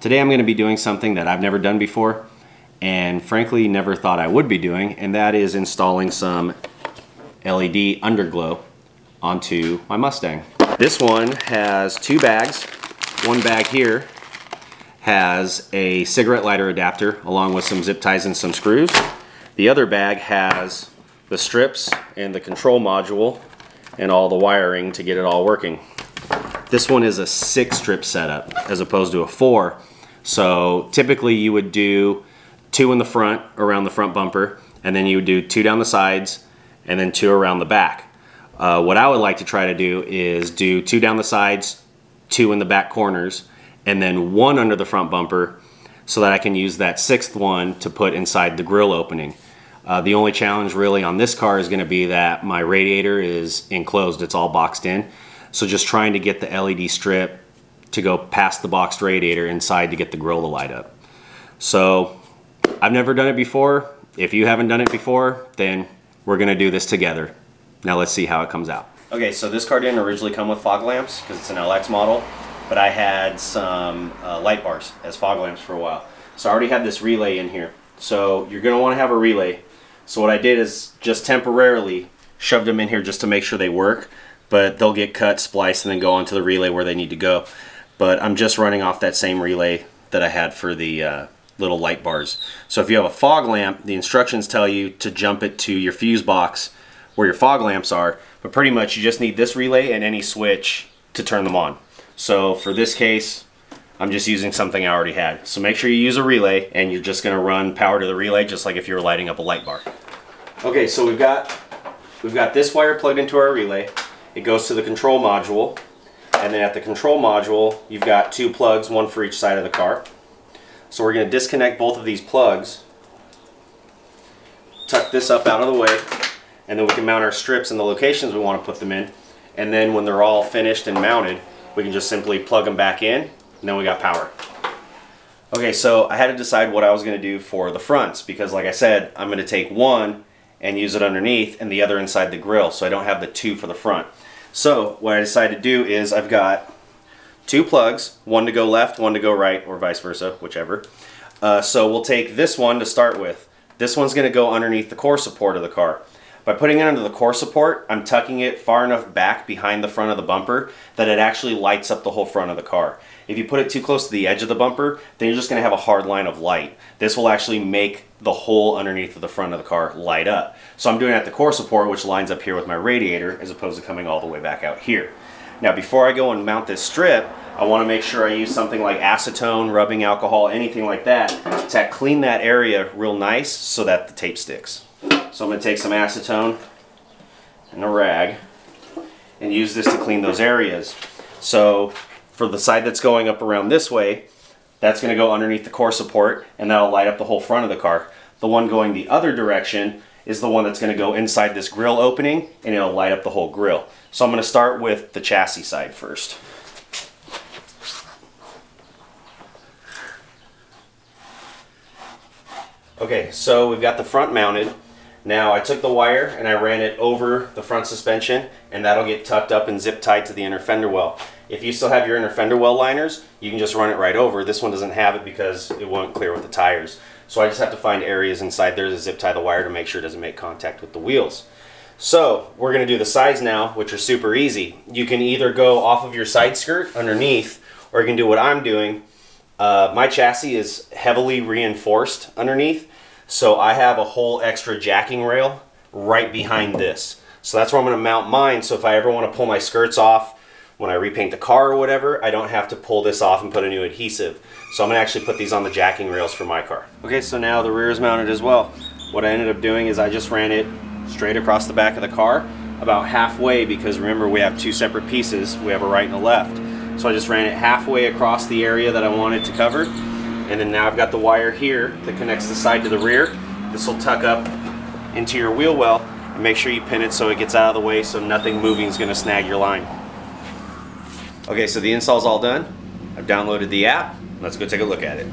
Today I'm going to be doing something that I've never done before and frankly never thought I would be doing, and that is installing some LED underglow onto my Mustang. This one has two bags. One bag here has a cigarette lighter adapter along with some zip ties and some screws. The other bag has the strips and the control module and all the wiring to get it all working. This one is a 6-strip setup as opposed to a 4. So typically you would do 2 in the front around the front bumper, and then you would do 2 down the sides and then 2 around the back. What I would like to try to do is do 2 down the sides, 2 in the back corners, and then 1 under the front bumper so that I can use that 6th one to put inside the grill opening. The only challenge really on this car is going to be that my radiator is enclosed, it's all boxed in. So just trying to get the LED strip to go past the boxed radiator inside to get the grill to light up. So I've never done it before. If you haven't done it before, then we're going to do this together. Now let's see how it comes out. Okay, so this car didn't originally come with fog lamps because it's an LX model, but I had some light bars as fog lamps for a while. So I already have this relay in here. So you're going to want to have a relay. So what I did is just temporarily shoved them in here just to make sure they work, but they'll get cut, spliced, and then go onto the relay where they need to go. But I'm just running off that same relay that I had for the little light bars. So if you have a fog lamp, the instructions tell you to jump it to your fuse box where your fog lamps are, but pretty much you just need this relay and any switch to turn them on. So for this case, I'm just using something I already had. So make sure you use a relay, and you're just gonna run power to the relay just like if you were lighting up a light bar. Okay, so we've got this wire plugged into our relay. It goes to the control module, and then at the control module, you've got 2 plugs, 1 for each side of the car. So we're gonna disconnect both of these plugs, tuck this up out of the way, and then we can mount our strips in the locations we want to put them in. And then when they're all finished and mounted, we can just simply plug them back in, and then we got power. Okay, so I had to decide what I was going to do for the fronts, because like I said, I'm going to take one and use it underneath and the other inside the grill, so I don't have the 2 for the front. So what I decided to do is I've got 2 plugs, 1 to go left, 1 to go right, or vice versa, whichever. So we'll take this one to start with. This one's going to go underneath the core support of the car. By putting it under the core support, I'm tucking it far enough back behind the front of the bumper that it actually lights up the whole front of the car. If you put it too close to the edge of the bumper, then you're just going to have a hard line of light. This will actually make the hole underneath of the front of the car light up. So I'm doing it at the core support, which lines up here with my radiator, as opposed to coming all the way back out here. Now before I go and mount this strip, I want to make sure I use something like acetone, rubbing alcohol, anything like that to clean that area real nice so that the tape sticks. So I'm going to take some acetone and a rag and use this to clean those areas. So for the side that's going up around this way, that's going to go underneath the core support, and that'll light up the whole front of the car. The one going the other direction is the one that's going to go inside this grill opening, and it'll light up the whole grill. So I'm going to start with the chassis side first. Okay, so we've got the front mounted. Now I took the wire and I ran it over the front suspension, and that'll get tucked up and zip tied to the inner fender well. If you still have your inner fender well liners, you can just run it right over. This one doesn't have it because it won't clear with the tires. So I just have to find areas inside there to zip tie the wire to make sure it doesn't make contact with the wheels. So we're going to do the sides now, which are super easy. You can either go off of your side skirt underneath, or you can do what I'm doing. My chassis is heavily reinforced underneath, so I have a whole extra jacking rail right behind this. So that's where I'm going to mount mine, so if I ever want to pull my skirts off when I repaint the car or whatever, I don't have to pull this off and put a new adhesive. So I'm going to actually put these on the jacking rails for my car. Okay, so now the rear is mounted as well. What I ended up doing is I just ran it straight across the back of the car, about halfway, because remember we have 2 separate pieces. We have a right and a left. So I just ran it halfway across the area that I wanted to cover, and then now I've got the wire here that connects the side to the rear. This will tuck up into your wheel well, and make sure you pin it so it gets out of the way so nothing moving is going to snag your line. Okay, so the install's all done. I've downloaded the app. Let's go take a look at it.